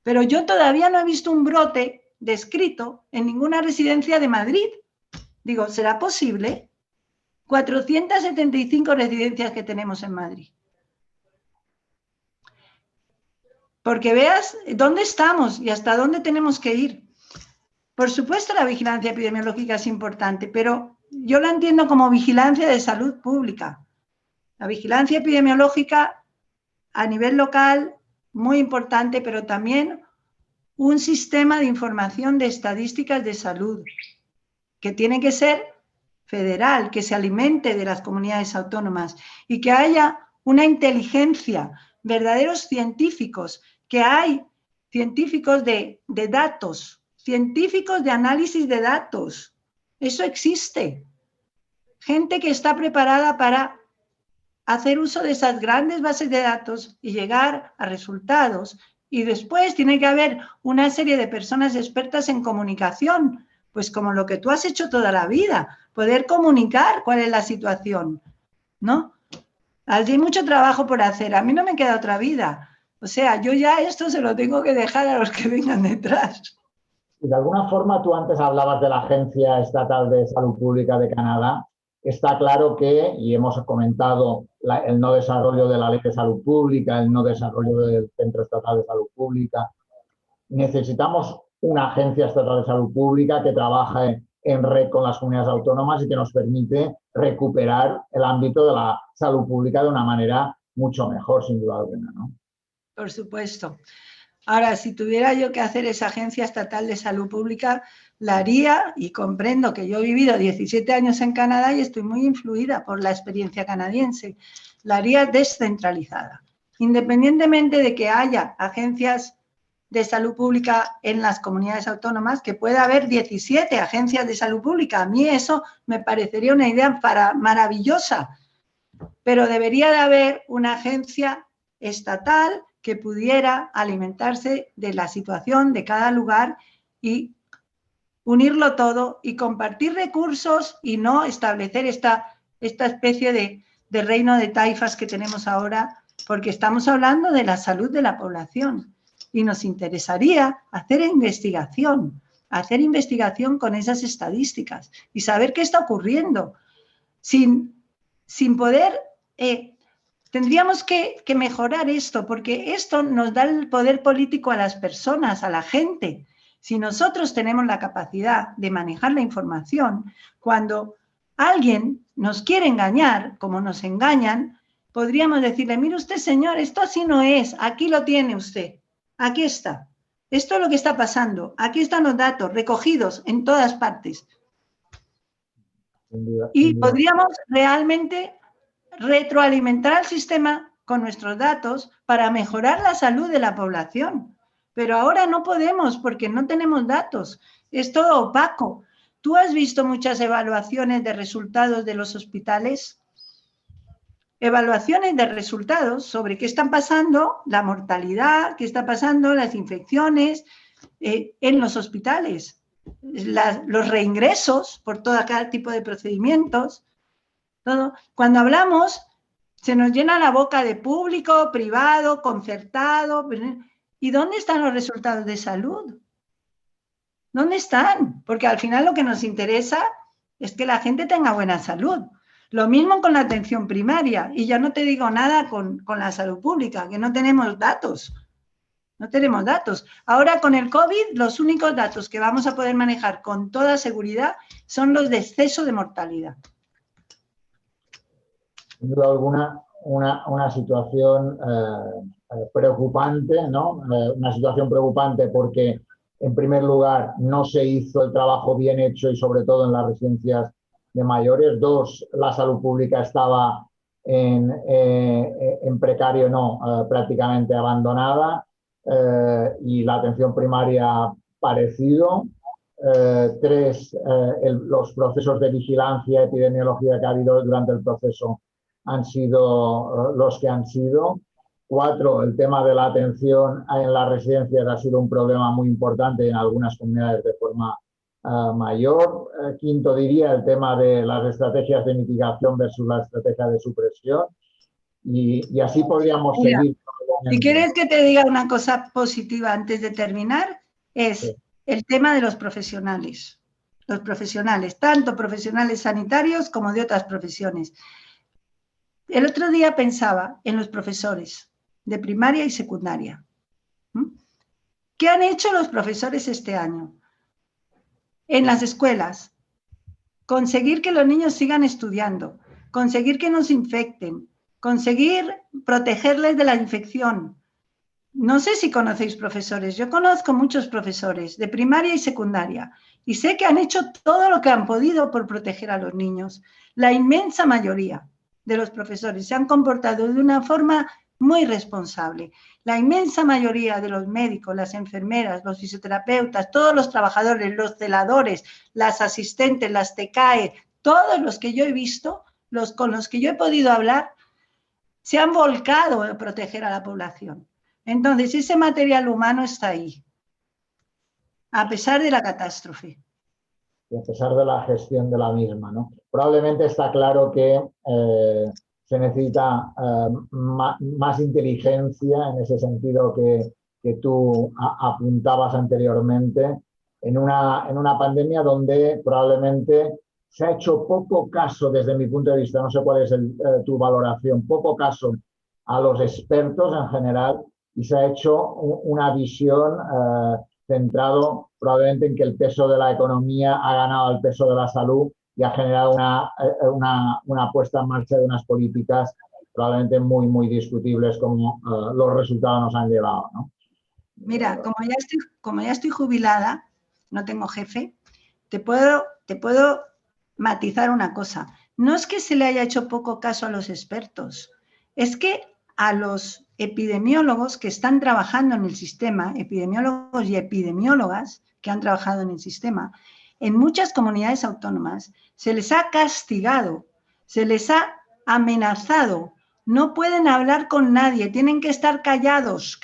Pero yo todavía no he visto un brote descrito en ninguna residencia de Madrid. Digo, ¿será posible? 475 residencias que tenemos en Madrid. porque veas dónde estamos y hasta dónde tenemos que ir. Por supuesto, la vigilancia epidemiológica es importante, pero yo la entiendo como vigilancia de salud pública. La vigilancia epidemiológica a nivel local, muy importante, pero también un sistema de información de estadísticas de salud, que tiene que ser federal, que se alimente de las comunidades autónomas y que haya una inteligencia, verdaderos científicos, que hay científicos de datos, científicos de análisis de datos. Eso existe. Gente que está preparada para hacer uso de esas grandes bases de datos y llegar a resultados. Y después tiene que haber una serie de personas expertas en comunicación, pues como lo que tú has hecho toda la vida, poder comunicar cuál es la situación, ¿no? Hay mucho trabajo por hacer, a mí no me queda otra vida. O sea, yo ya esto se lo tengo que dejar a los que vengan detrás.
Y de alguna forma tú antes hablabas de la Agencia Estatal de Salud Pública de Canadá. Está claro que, y hemos comentado el no desarrollo de la Ley de Salud Pública, el no desarrollo del Centro Estatal de Salud Pública. Necesitamos una Agencia Estatal de Salud Pública que trabaje en red con las comunidades autónomas y que nos permite recuperar el ámbito de la salud pública de una manera mucho mejor, sin duda alguna, ¿no?
Por supuesto. Ahora, si tuviera yo que hacer esa Agencia Estatal de Salud Pública, la haría, y comprendo que yo he vivido 17 años en Canadá y estoy muy influida por la experiencia canadiense, la haría descentralizada, independientemente de que haya agencias de salud pública en las comunidades autónomas, que pueda haber 17 agencias de salud pública. A mí eso me parecería una idea maravillosa, pero debería de haber una agencia estatal que pudiera alimentarse de la situación de cada lugar y unirlo todo y compartir recursos y no establecer esta especie de reino de taifas que tenemos ahora, porque estamos hablando de la salud de la población y nos interesaría hacer investigación con esas estadísticas y saber qué está ocurriendo. Sin poder... tendríamos que mejorar esto, porque esto nos da el poder político a las personas, a la gente. Si nosotros tenemos la capacidad de manejar la información, cuando alguien nos quiere engañar, como nos engañan, podríamos decirle, mire usted, señor, esto así no es, aquí lo tiene usted, aquí está. Esto es lo que está pasando, aquí están los datos recogidos en todas partes. Y podríamos realmente retroalimentar al sistema con nuestros datos para mejorar la salud de la población. Pero ahora no podemos porque no tenemos datos. Es todo opaco. ¿Tú has visto muchas evaluaciones de resultados de los hospitales? Evaluaciones de resultados sobre qué están pasando, la mortalidad, qué está pasando, las infecciones en los hospitales, los reingresos por todo cada tipo de procedimientos. Todo. Cuando hablamos, se nos llena la boca de público, privado, concertado. ¿Y dónde están los resultados de salud? ¿Dónde están? Porque al final lo que nos interesa es que la gente tenga buena salud. Lo mismo con la atención primaria. Y ya no te digo nada con la salud pública, que no tenemos datos. No tenemos datos. Ahora con el COVID, los únicos datos que vamos a poder manejar con toda seguridad son los de exceso de mortalidad.
Sin duda alguna, una situación preocupante, ¿no? Una situación preocupante porque, en primer lugar, no se hizo el trabajo bien hecho y sobre todo en las residencias de mayores. Dos, la salud pública estaba en precario, prácticamente abandonada, y la atención primaria parecido. Tres, los procesos de vigilancia epidemiológica que ha habido durante el proceso han sido los que han sido. 4, el tema de la atención en las residencias ha sido un problema muy importante en algunas comunidades de forma mayor. 5, diría, el tema de las estrategias de mitigación versus la estrategia de supresión. Y así podríamos seguir.
Si quieres que te diga una cosa positiva antes de terminar, es el tema de los profesionales. Los profesionales, tanto profesionales sanitarios como de otras profesiones. El otro día pensaba en los profesores de primaria y secundaria. ¿Qué han hecho los profesores este año? En las escuelas, conseguir que los niños sigan estudiando, conseguir que no se infecten, conseguir protegerles de la infección. No sé si conocéis profesores, yo conozco muchos profesores de primaria y secundaria y sé que han hecho todo lo que han podido por proteger a los niños. La inmensa mayoría de los profesores se han comportado de una forma muy responsable. La inmensa mayoría de los médicos, las enfermeras, los fisioterapeutas, todos los trabajadores, los celadores, las asistentes, las TCAE, todos los que yo he visto, con los que yo he podido hablar, se han volcado a proteger a la población. Entonces, ese material humano está ahí, a pesar de la catástrofe.
Y a pesar de la gestión de la misma, ¿no? Probablemente está claro que se necesita más inteligencia en ese sentido que tú apuntabas anteriormente, en una pandemia donde probablemente se ha hecho poco caso, desde mi punto de vista, no sé cuál es tu valoración, poco caso a los expertos en general y se ha hecho una visión centrado probablemente en que el peso de la economía ha ganado el peso de la salud y ha generado una puesta en marcha de unas políticas probablemente muy, muy discutibles como los resultados nos han llevado, ¿no?
Mira, como ya estoy jubilada, no tengo jefe, te puedo matizar una cosa. No es que se le haya hecho poco caso a los expertos, es que a los epidemiólogos que están trabajando en el sistema, epidemiólogos y epidemiólogas que han trabajado en el sistema, en muchas comunidades autónomas se les ha castigado, se les ha amenazado, no pueden hablar con nadie, tienen que estar callados.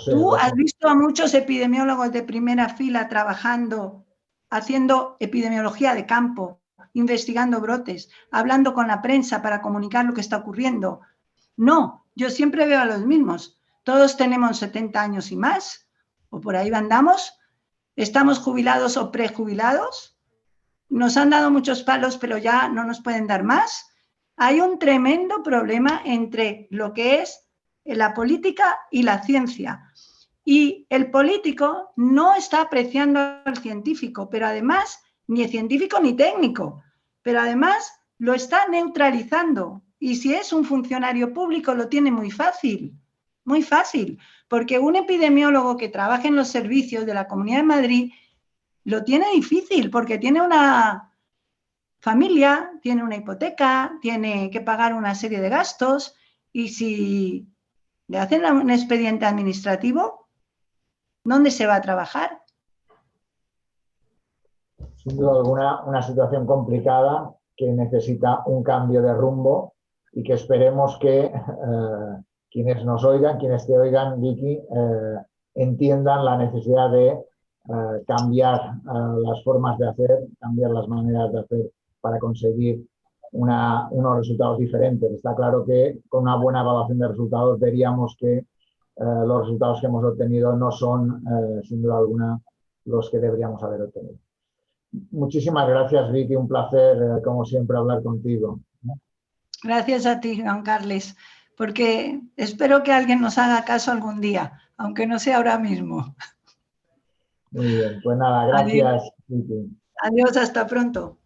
¿Tú has visto a muchos epidemiólogos de primera fila trabajando, haciendo epidemiología de campo, investigando brotes, hablando con la prensa para comunicar lo que está ocurriendo? No, yo siempre veo a los mismos. Todos tenemos 70 años y más, o por ahí andamos, estamos jubilados o prejubilados, nos han dado muchos palos, pero ya no nos pueden dar más. Hay un tremendo problema entre lo que es la política y la ciencia. Y el político no está apreciando al científico, pero además, ni es científico ni técnico, pero además lo está neutralizando. Y si es un funcionario público, lo tiene muy fácil, porque un epidemiólogo que trabaja en los servicios de la Comunidad de Madrid lo tiene difícil, porque tiene una familia, tiene una hipoteca, tiene que pagar una serie de gastos, y si le hacen un expediente administrativo, ¿dónde se va a trabajar?
Sin duda alguna, una situación complicada que necesita un cambio de rumbo y que esperemos que quienes nos oigan, quienes te oigan, Vicky, entiendan la necesidad de cambiar las formas de hacer, cambiar las maneras de hacer para conseguir unos resultados diferentes. Está claro que con una buena evaluación de resultados veríamos que los resultados que hemos obtenido no son, sin duda alguna, los que deberíamos haber obtenido. Muchísimas gracias, Vicky. Un placer, como siempre, hablar contigo.
Gracias a ti, Juan Carles, porque espero que alguien nos haga caso algún día, aunque no sea ahora mismo.
Muy bien, pues nada, gracias, Vicky.
Adiós, hasta pronto.